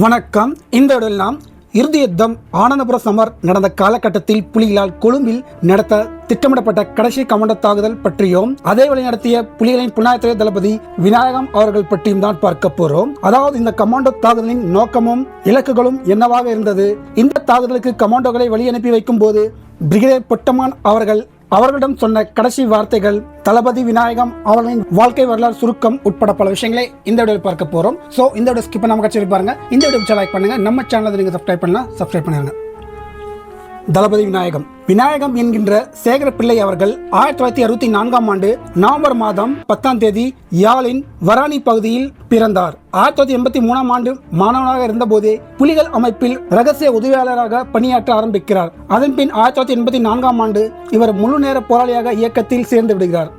வணக்கம். இந்த இடத்தில் நாம் இறுதி யுத்தம் ஆனந்தபுர சமர் நடந்த காலகட்டத்தில் புலிகளால் கொழும்பில் நடத்த திட்டமிடப்பட்ட கடைசி கமாண்டோ தாக்குதல் பற்றியும் அதே வழி நடத்திய புலிகளின் புலனாய்வுத்துறை தளபதி விநாயகம் அவர்கள் பற்றியும் தான் பார்க்க போறோம். அதாவது இந்த கமாண்டோ தாக்குதலின் நோக்கமும் இலக்குகளும் என்னவாக இருந்தது, இந்த தாக்குதலுக்கு கமாண்டோகளை வழி அனுப்பி வைக்கும் போது பிரிகேடியர் பொட்டமான் அவர்களிடம் சொன்ன கடைசி வார்த்தைகள், தளபதி விநாயகம் அவர்களின் வாழ்க்கை வரலாறு சுருக்கம் உட்பட பல விஷயங்களை இந்த வீடியோவில் பார்க்க போறோம். சோ இந்த வீடியோ ஸ்கிப் பண்ணாம கட்சி பாருங்க. இந்த வீடியோ லைக் பண்ணுங்க. நம்ம சேனலை நீங்க சப்ஸ்கிரைப் பண்ணலாம், சப்ஸ்கிரைப் பண்ணிருங்க. தளபதி விநாயகம் என்கின்ற சேகர பிள்ளை அவர்கள் 1964 ஆண்டு நவம்பர் மாதம் 10ஆம் தேதி யாழின் வராணி பகுதியில் பிறந்தார். 1983 ஆண்டு மாணவனாக இருந்தபோதே புலிகள் அமைப்பில் ரகசிய உதவியாளராக பணியாற்ற ஆரம்பிக்கிறார். அதன்பின் 1984 ஆண்டு இவர் முழு நேர போராளியாக இயக்கத்தில் சேர்ந்து விடுகிறார்.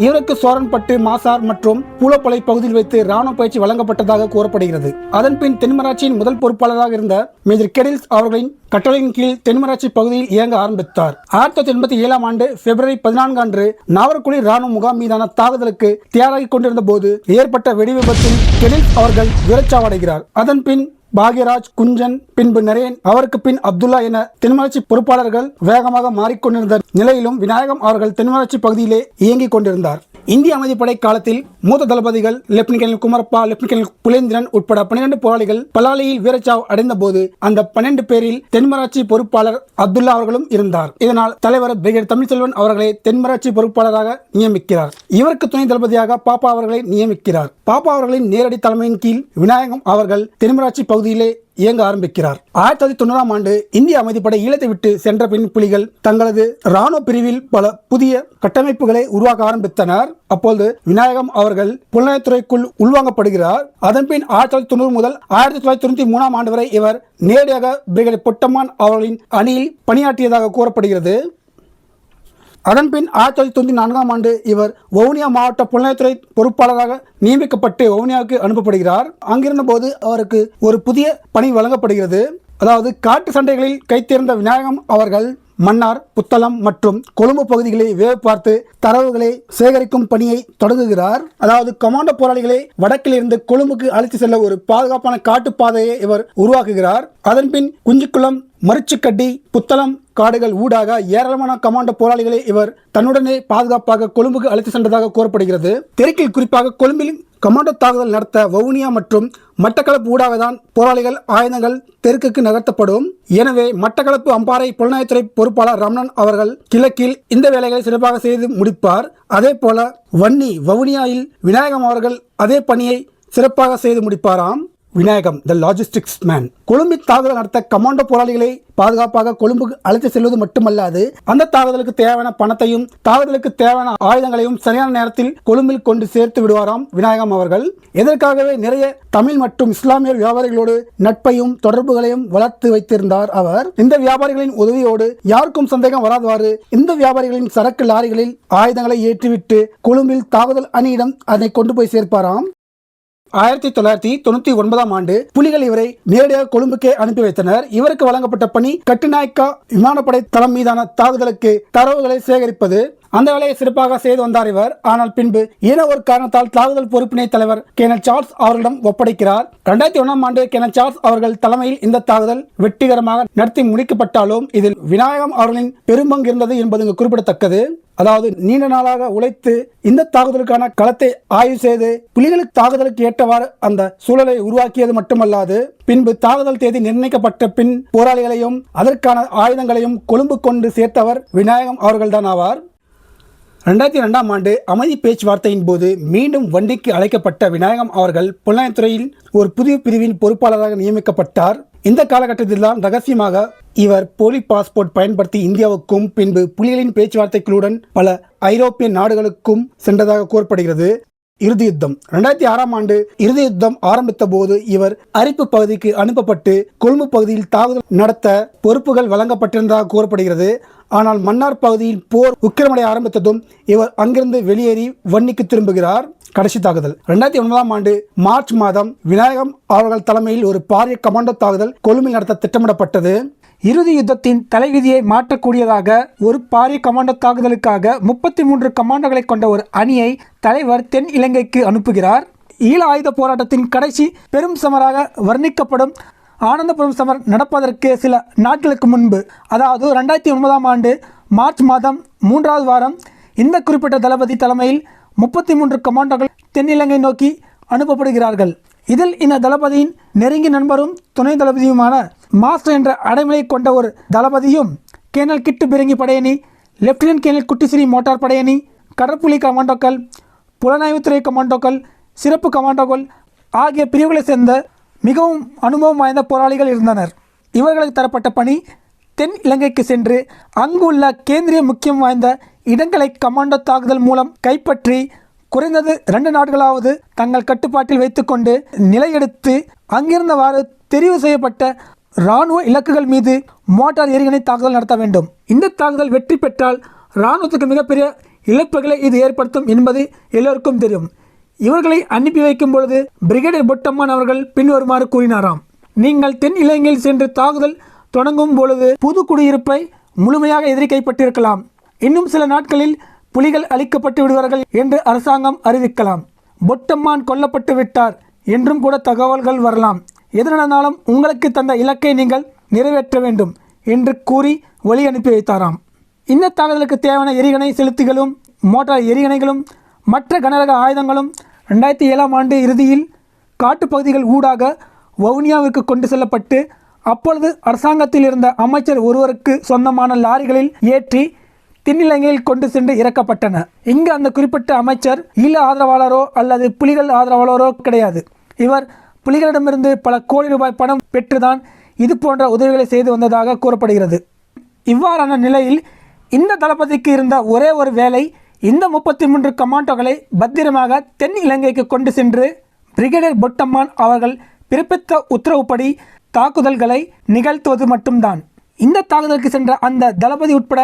இவருக்கு சோரன்பட்டு, மாசார் மற்றும் பூலப்பளை பகுதியில் வைத்து ராணுவ பயிற்சி வழங்கப்பட்டதாக கூறப்படுகிறது. அதன்பின் தென்மராட்சியின் முதல் பொறுப்பாளராக இருந்த மேஜர் கெடில்ஸ் அவர்களின் கட்டளையின் கீழ் தென்மராட்சி பகுதியில் இயங்க ஆரம்பித்தார். 1987 ஆண்டு பிப்ரவரி 14 அன்று நாவற்குழி ராணுவ முகாம் மீதான தாக்குதலுக்கு தயாராகி கொண்டிருந்த போது ஏற்பட்ட வெடி விபத்தில் கெடில்ஸ் அவர்கள் வீரச்சாவடைகிறார். அதன்பின் பாக்யராஜ், குஞ்சன், பின்பு நரேன், அவருக்கு பின் அப்துல்லா என தென்மராட்சி பொறுப்பாளர்கள் வேகமாக மாறிக்கொண்டிருந்த நிலையிலும் விநாயகம் அவர்கள் தென்மராட்சி பகுதியிலே இயங்கிக் கொண்டிருந்தார். இந்திய அமைதிப்படை காலத்தில் மூத்த தளபதிகள் லெப்டினன்ட் குமரப்பா, லெப்டினன்ட் புலேந்திரன் உட்பட 12 போராளிகள் பலாலியில் வீரச்சாவு அடைந்த போது அந்த 12 பேரில் தென்மராட்சி பொறுப்பாளர் அப்துல்லா அவர்களும் இருந்தார். இதனால் தலைவர் பிரிகேடியர் தமிழ்செல்வன் அவர்களை தென்மராட்சி பொறுப்பாளராக நியமிக்கிறார். இவருக்கு துணை தளபதியாக பாப்பா அவர்களை நியமிக்கிறார். பாப்பா அவர்களின் நேரடி தலைமையின் கீழ் விநாயகம் அவர்கள் தென்மராட்சி பகுதியிலே இயங்க ஆரம்பிக்கிறார். 1990 ஆண்டு இந்திய அமைதிப்படை ஈழத்தை விட்டு சென்ற பின் புலிகள் தங்களது ராணுவ பிரிவில் பல புதிய கட்டமைப்புகளை உருவாக்க ஆரம்பித்தனர். அப்போது விநாயகம் அவர்கள் புலனாய்வுத்துறைக்குள் உள்வாங்கப்படுகிறார். அதன்பின் 1990 முதல் 1993 ஆண்டு வரை இவர் நேரடியாக பிரிகேடியர் பொட்டமான் அவர்களின் அணியில் பணியாற்றியதாக கூறப்படுகிறது. அதன்பின் 1994 ஆண்டு இவர் வவுனியா மாவட்ட புலனாய்வுத்துறை பொறுப்பாளராக நியமிக்கப்பட்டு வவுனியாவுக்கு அனுப்பப்படுகிறார். அங்கிருந்த போது அவருக்கு ஒரு புதிய பணி வழங்கப்படுகிறது. அதாவது காட்டு சண்டைகளில் கைத்தேர்ந்த விநாயகம் அவர்கள் மன்னார், புத்தளம் மற்றும் கொழும்பு பகுதிகளை வேவு பார்த்து தரவுகளை சேகரிக்கும் பணியை தொடங்குகிறார். அதாவது கமாண்டோ போராளிகளை வடக்கில் இருந்து கொழும்புக்கு அழைத்து செல்ல ஒரு பாதுகாப்பான காட்டு பாதையை இவர் உருவாக்குகிறார். அதன்பின் குஞ்சிக்குளம், மரிச்சுக்கட்டி, புத்தளம் காடுகள் ஊடாக ஏராளமான கமாண்டோ போராளிகளை இவர் தன்னுடனே பாதுகாப்பாக கொழும்புக்கு அழைத்து சென்றதாக கூறப்படுகிறது. தெற்கில் குறிப்பாக கொழும்பில் கமாண்டோ தாக்குதல் நடத்த வவுனியா மற்றும் மட்டக்களப்பு ஊடாக தான் போராளிகள், ஆயுதங்கள் தெற்குக்கு நகர்த்தப்படும். எனவே மட்டக்களப்பு அம்பாறை புலனாய்வுத்துறை பொறுப்பாளர் ரமணன் அவர்கள் கிழக்கில் இந்த வேலைகளை சிறப்பாக செய்து முடிப்பார். அதே போல வவுனியாவில் விநாயகம் அவர்கள் அதே பணியை சிறப்பாக செய்து முடிப்பாராம். விநாயகம் த லாஜிஸ்டிக்ஸ் மேன் கொழும்பில் தாக்குதல் நடத்த கமாண்டோ போராளிகளை பாதுகாப்பாக கொழும்புக்கு அழைத்து செல்வது மட்டுமல்லாது அந்த தாக்குதலுக்கு தேவையான பணத்தையும் தாக்குதலுக்கு தேவையான ஆயுதங்களையும் சரியான நேரத்தில் கொழும்பில் கொண்டு சேர்த்து விடுவாராம் விநாயகம் அவர்கள். இதற்காகவே நிறைய தமிழ் மற்றும் இஸ்லாமிய வியாபாரிகளோடு நட்பையும் தொடர்புகளையும் வளர்த்து வைத்திருந்தார் அவர். இந்த வியாபாரிகளின் உதவியோடு யாருக்கும் சந்தேகம் வராதவாறு இந்த வியாபாரிகளின் சரக்கு லாரிகளில் ஆயுதங்களை ஏற்றிவிட்டு கொழும்பில் தாக்குதல் அணியிடம் அதை கொண்டு போய் சேர்ப்பாராம். 1999 ஆண்டு புலிகள் இவரை நேரடியாக கொழும்புக்கே அனுப்பி வைத்தனர். இவருக்கு வழங்கப்பட்ட பணி கட்டுநாயக்கா விமானப்படை தளம் மீதான தாக்குதலுக்கு தரவுகளை சேகரிப்பது. அந்த வேலையை சிறப்பாக செய்து வந்தார் இவர். ஆனால் பின்பு ஏனோ ஒரு காரணத்தால் தாக்குதல் பொறுப்பினை தலைவர் கேர்னல் சார்ல்ஸ் அவர்களிடம் ஒப்படைக்கிறார். 2001 ஆண்டு கேர்னல் சார்ல்ஸ் அவர்கள் தலைமையில் இந்த தாக்குதல் வெற்றிகரமாக நடத்தி முடிக்கப்பட்டாலும் இதில் விநாயகம் அவர்களின் பெரும்பங்கு இருந்தது என்பது இங்கு குறிப்பிடத்தக்கது. அதாவது நீண்ட நாளாக உழைத்து இந்த தாக்குதலுக்கான களத்தை ஆய்வு செய்து புலிகளுக்கு தாக்குதலுக்கு ஏற்றவாறு அந்த சூழலை உருவாக்கியது மட்டுமல்லாது பின்பு தாக்குதல் தேதி நிர்ணயிக்கப்பட்ட பின் போராளிகளையும் அதற்கான ஆயுதங்களையும் கொழும்பு கொண்டு சேர்த்தவர் விநாயகம் அவர்கள்தான் ஆவார். 2002 ஆண்டு அமைதி பேச்சுவார்த்தையின் போது மீண்டும் வண்டிக்கு அழைக்கப்பட்ட விநாயகம் அவர்கள் புலனாய்வுத்துறையில் ஒரு புதிய பிரிவின் பொறுப்பாளராக நியமிக்கப்பட்டார். இந்த காலகட்டத்தில் தான் ரகசியமாக இவர் போலி பாஸ்போர்ட் பயன்படுத்தி இந்தியாவுக்கும் பின்பு புலிகளின் பேச்சுவார்த்தைகளுடன் பல ஐரோப்பிய நாடுகளுக்கும் சென்றதாக கூறப்படுகிறது. இறுதி யுத்தம் 2006 ஆண்டு இறுதி யுத்தம் ஆரம்பித்த போது இவர் அரிப்பு பகுதிக்கு அனுப்பப்பட்டு கொழும்பு பகுதியில் தாக்குதல் நடத்த பொறுப்புகள் வழங்கப்பட்டிருந்ததாக கூறப்படுகிறது. ஆனால் மன்னார் பகுதியில் போர் உக்கிரமடைய ஆரம்பித்ததும் இவர் அங்கிருந்து வெளியேறி வன்னிக்கு திரும்புகிறார். கடைசி தாக்குதல் 2009 ஆண்டு மார்ச் மாதம் விநாயகம் அவர்கள் தலைமையில் ஒரு பாரிய கமாண்டோ தாக்குதல் கொழும்பில் நடத்த திட்டமிடப்பட்டது. இறுதி யுத்தத்தின் தலைவிதியை மாற்றக்கூடியதாக ஒரு பாரிய கமாண்டோ தாக்குதலுக்காக 33 கமாண்டோகளை கொண்ட ஒரு அணியை தலைவர் தென் இலங்கைக்கு அனுப்புகிறார். ஈழ ஆயுத போராட்டத்தின் கடைசி பெரும் சமராக வர்ணிக்கப்படும் ஆனந்தபுரம் சமர் நடப்பதற்கு சில நாட்களுக்கு முன்பு, அதாவது 2009ஆம் ஆண்டு மார்ச் மாதம் 3வது வாரம் இந்த குறிப்பிட்ட தளபதி தலைமையில் 33 கமாண்டோக்கள் தென்னிலங்கை நோக்கி அனுப்பப்படுகிறார்கள். இதில் இந்த தளபதியின் நெருங்கிய நண்பரும் துணை தளபதியுமான மாஸ்டர் என்ற அடைமொழியை கொண்ட ஒரு தளபதியும், கேர்னல் கிட்டு பிரிங்கி படையணி, லெப்டினன்ட் கேர்னல் குட்டிசிறி மோட்டார் படையணி, கடற்புலி கமாண்டோக்கள், புலனாய்வுத்துறை கமாண்டோக்கள், சிறப்பு கமாண்டோக்கள் ஆகிய பிரிவுகளை சேர்ந்த மிகவும் அனுபவம் வாய்ந்த போராளிகள் இருந்தனர். இவர்களுக்கு தரப்பட்ட பணி தென் இலங்கைக்கு சென்று அங்குள்ள கேந்திரிய முக்கியம் வாய்ந்த இடங்களை கமாண்டோ தாக்குதல் மூலம் கைப்பற்றி குறைந்தது 2 நாட்களாவது தங்கள் கட்டுப்பாட்டில் வைத்துக்கொண்டு நிலையெடுத்து அங்கிருந்தவாறு தெரிவு செய்யப்பட்ட இராணுவ இலக்குகள் மீது மோட்டார் எறிகணை தாக்குதல் நடத்த வேண்டும். இந்த தாக்குதல் வெற்றி பெற்றால் இராணுவத்துக்கு மிகப்பெரிய இழப்புகளை இது ஏற்படுத்தும் என்பது எல்லோருக்கும் தெரியும். இவர்களை அனுப்பி வைக்கும் பொழுது பிரிகேடியர் பொட்டம்மான் அவர்கள் பின்வருமாறு கூறினாராம்: நீங்கள் தென் இலங்கையில் சென்று தாக்குதல் தொடங்கும் பொழுது புது குடியிருப்பை முழுமையாக எதிரி கைப்பற்றியிருக்கலாம். இன்னும் சில நாட்களில் புலிகள் அழிக்கப்பட்டு விடுவார்கள் என்று அரசாங்கம் அறிவிக்கலாம். பொட்டம்மான் கொல்லப்பட்டு விட்டார் என்றும் கூட தகவல்கள் வரலாம். எது நடந்தாலும் உங்களுக்கு தந்த இலக்கை நீங்கள் நிறைவேற்ற வேண்டும் என்று கூறி வழி அனுப்பி வைத்தாராம். இந்த தாக்குதலுக்கு தேவையான எரிகணை செலுத்திகளும் மோட்டார் எரிகணைகளும் மற்ற கனரக ஆயுதங்களும் 2007ஆம் ஆண்டு இறுதியில் காட்டுப்பகுதிகள் ஊடாக வவுனியாவிற்கு கொண்டு செல்லப்பட்டு அப்பொழுது அரசாங்கத்தில் இருந்த அமைச்சர் ஒருவருக்கு சொந்தமான லாரிகளில் ஏற்றி தென்னிலங்கையில் கொண்டு சென்று இறக்கப்பட்டன. இங்கு அந்த குறிப்பிட்ட அமைச்சர் ஈழ ஆதரவாளரோ அல்லது புலிகள் ஆதரவாளரோ கிடையாது. இவர் புலிகளிடமிருந்து பல கோடி ரூபாய் பணம் பெற்றுதான் இது போன்ற உதவிகளை செய்து வந்ததாக கூறப்படுகிறது. இவ்வாறான நிலையில் இந்த தளபதிக்கு இருந்த ஒரே ஒரு வேலை இந்த 33 கமாண்டோக்களை பத்திரமாக தென் இலங்கைக்கு கொண்டு சென்று பிரிகேடியர் பொட்டம்மான் அவர்கள் பிறப்பித்த உத்தரவுப்படி தாக்குதல்களை நிகழ்த்துவது மட்டும்தான். இந்த தாக்குதலுக்கு சென்ற அந்த தளபதி உட்பட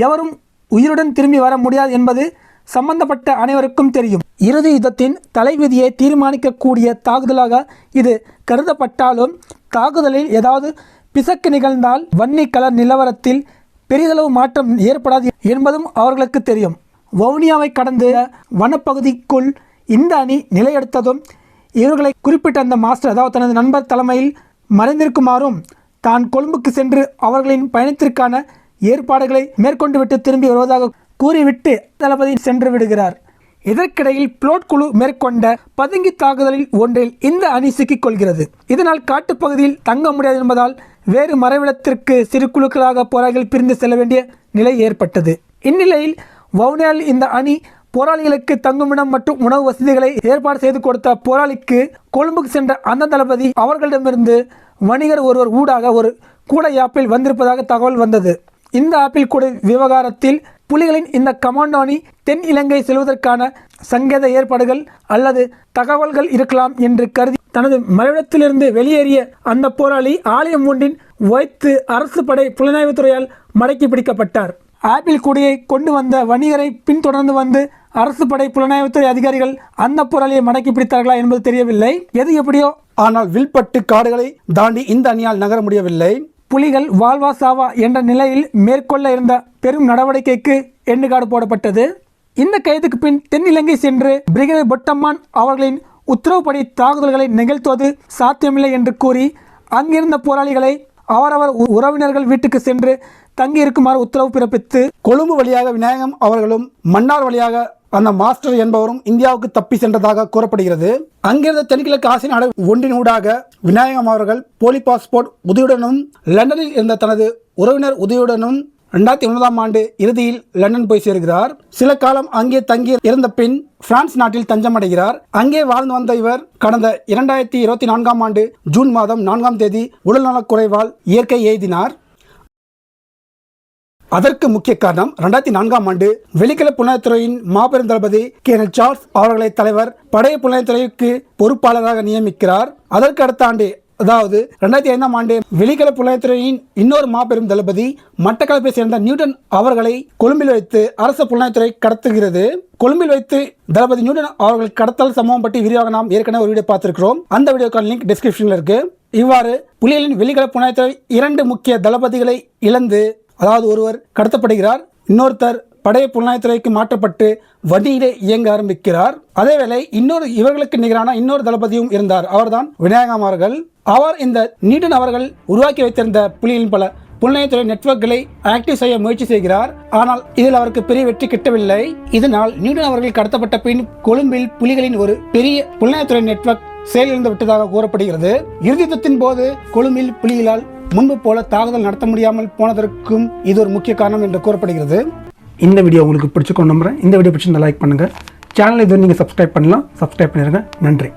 எவரும் உயிருடன் திரும்பி வர முடியாது என்பது சம்பந்தப்பட்ட அனைவருக்கும் தெரியும். இறுதி யுத்தத்தின் தலைவிதியை தீர்மானிக்கக்கூடிய தாக்குதலாக இது கருதப்பட்டாலும் தாக்குதலில் ஏதாவது பிசக்கு நிகழ்ந்தால் வன்னி கலர் நிலவரத்தில் பெரிதளவு மாற்றம் ஏற்படாது என்பதும் அவர்களுக்கு தெரியும். வவுனியாவை கடந்து வனப்பகுதிக்குள் இந்த அணி நிலையெடுத்ததும் இவர்களை குறிப்பிட்ட அந்த மாஸ்டர், அதாவது தனது நண்பர் தலைமையில் மறைந்திருக்குமாறும் தான் கொழும்புக்கு சென்று அவர்களின் பயணத்திற்கான ஏற்பாடுகளை மேற்கொண்டு விட்டு திரும்பி வருவதாக கூறிவிட்டு தளபதி சென்று விடுகிறார். இதற்கிடையில் புளோட் குழு மேற்கொண்ட பதுங்கி தாக்குதலில் ஒன்றில் இந்த அணி சிக்கிக் கொள்கிறது. இதனால் காட்டுப்பகுதியில் தங்க முடியாது என்பதால் வேறு மறைவிடத்திற்கு சிறு குழுக்களாக போராளிகள் பிரிந்து செல்ல வேண்டிய நிலை ஏற்பட்டது. இந்நிலையில் வவுனியாவில் இந்த அணி போராளிகளுக்கு தங்குமிடம் மற்றும் உணவு வசதிகளை ஏற்பாடு செய்து கொடுத்த போராளிக்கு கொழும்புக்கு சென்ற அந்த தளபதி அவர்களிடமிருந்து வணிகர் ஒருவர் ஊடாக ஒரு கூடை ஆப்பில் வந்திருப்பதாக தகவல் வந்தது. இந்த ஆப்பிள் கூடை விவகாரத்தில் புலிகளின் இந்த கமாண்டோ அணி தென் இலங்கை செல்வதற்கான சங்கேத ஏற்பாடுகள் அல்லது தகவல்கள் இருக்கலாம் என்று கருதி தனது மறைவிடத்திலிருந்து வெளியேறிய அந்த போராளி ஆலயம் ஒன்றின் வைத்து அரசு படை புலனாய்வுத்துறையால் மடக்கி பிடிக்கப்பட்டார். ஆப்பிள் கூடையை கொண்டு வந்த வணிகரை பின்தொடர்ந்து வந்து அரசு படை புலனாய்வுத்துறை அதிகாரிகள் அந்த போராளியை மடக்கி பிடித்தார்களா என்பது தெரியவில்லை. எது எப்படியோ, ஆனால் வில்பட்டு காடுகளை தாண்டி இந்த அணியால் நகர முடியவில்லை. புலிகள் வாழ்வா சாவா என்ற நிலையில் மேற்கொள்ள இருந்த பெரும் நடவடிக்கைக்கு எண்ணுகாடு போடப்பட்டது. இந்த கைதுக்கு பின் தென்னிலங்கை சென்று பிரிகேடியர் பொட்டம்மான் அவர்களின் உத்தரவுப்படி தாக்குதல்களை நிகழ்த்துவது சாத்தியமில்லை என்று கூறி அங்கிருந்த போராளிகளை அவரவர் உறவினர்கள் வீட்டுக்கு சென்று தங்கி இருக்குமாறு உத்தரவு பிறப்பித்து கொழும்பு வழியாக விநாயகம் அவர்களும் மன்னார் வழியாக அந்த மாஸ்டர் என்பவரும் இந்தியாவுக்கு தப்பி சென்றதாக கூறப்படுகிறது. அங்கிருந்த தென்கிழக்கு ஆசிய நாடு ஒன்றினூடாக விநாயகம் அவர்கள் போலி பாஸ்போர்ட் உதவியுடனும் லண்டனில் இருந்த தனது உறவினர் உதவியுடனும் 2009ஆம் ஆண்டு இறுதியில் லண்டன் போய் சேர்கிறார். சில காலம் அங்கே தங்கி இருந்த பின் பிரான்ஸ் நாட்டில் தஞ்சமடைகிறார். அங்கே வாழ்ந்து வந்த இவர் கடந்த 2024ஆம் ஆண்டு ஜூன் மாதம் 4ஆம் தேதி உடல்நலக் குறைவால் இயற்கை எய்தினார். அதற்கு முக்கிய காரணம் 2004ஆம் ஆண்டு வெளிக்கல புலனாய்வுத்துறையின் மாபெரும் தளபதி கேர்னல் சார்ல்ஸ் அவர்களை தலைவர் படைய புலனாய்வுத்துறைக்கு பொறுப்பாளராக நியமிக்கிறார். அதற்கு அடுத்த ஆண்டு, அதாவது 2005ஆம் ஆண்டு வெளிக்கல புலனாய்வுத்துறையின் இன்னொரு மாபெரும் தளபதி மட்டக்களப்பை சேர்ந்த நியூட்டன் அவர்களை கொழும்பில் வைத்து அரசு புலனாய்வுத்துறை கடத்துகிறது. கொழும்பில் வைத்து தளபதி நியூட்டன் அவர்கள் கடத்தல் சம்பவம் பற்றி விரிவாக நாம் ஏற்கனவே ஒரு வீடியோ பார்த்திருக்கிறோம். அந்த வீடியோக்கான லிங்க் டிஸ்கிரிப்ஷனில் இருக்கு. இவ்வாறு புலிகளின் வெளிக்கல புலனாய்வுத்துறை 2 முக்கிய தளபதிகளை இழந்து, அதாவது ஒருவர் கடத்தப்படுகிறார், இன்னொருத்தர் பழைய புலனாய்வுத்துறைக்கு மாற்றப்பட்டு வண்டியிலே இயங்க ஆரம்பிக்கிறார். அதேவேளை இவர்களுக்கு நிகரான இன்னொரு தளபதியும் இருந்தார். அவர்தான் விநாயகம் அவர்கள். அவர் இந்த நியூடன் அவர்கள் உருவாக்கி வைத்திருந்த புலிகளின் பல புலனாய்வுத்துறை நெட்வொர்க்குகளை ஆக்டிவ் செய்ய முயற்சி செய்கிறார். ஆனால் இதில் அவருக்கு பெரிய வெற்றி கிட்டவில்லை. இதனால் நியூடன் அவர்கள் கடத்தப்பட்ட பின் கொழும்பில் புலிகளின் ஒரு பெரிய புலனாய்வுத்துறை நெட்வொர்க் செயலிழந்து விட்டதாக கூறப்படுகிறது. இறுதி யுத்தத்தின் போது கொழும்பில் புலிகளால் முன்பு போல தாக்குதல் நடத்த முடியாமல் போனதற்கும் இது ஒரு முக்கிய காரணம் என்று கூறப்படுகிறது. இந்த வீடியோ உங்களுக்கு பிடிச்சிக்கொண்டு நம்புறேன். இந்த வீடியோ பிடிச்சிருந்தா லைக் பண்ணுங்க. சேனல் இது நீங்கள் சப்ஸ்கிரைப் பண்ணலாம். சப்ஸ்கிரைப் பண்ணிருங்க. நன்றி.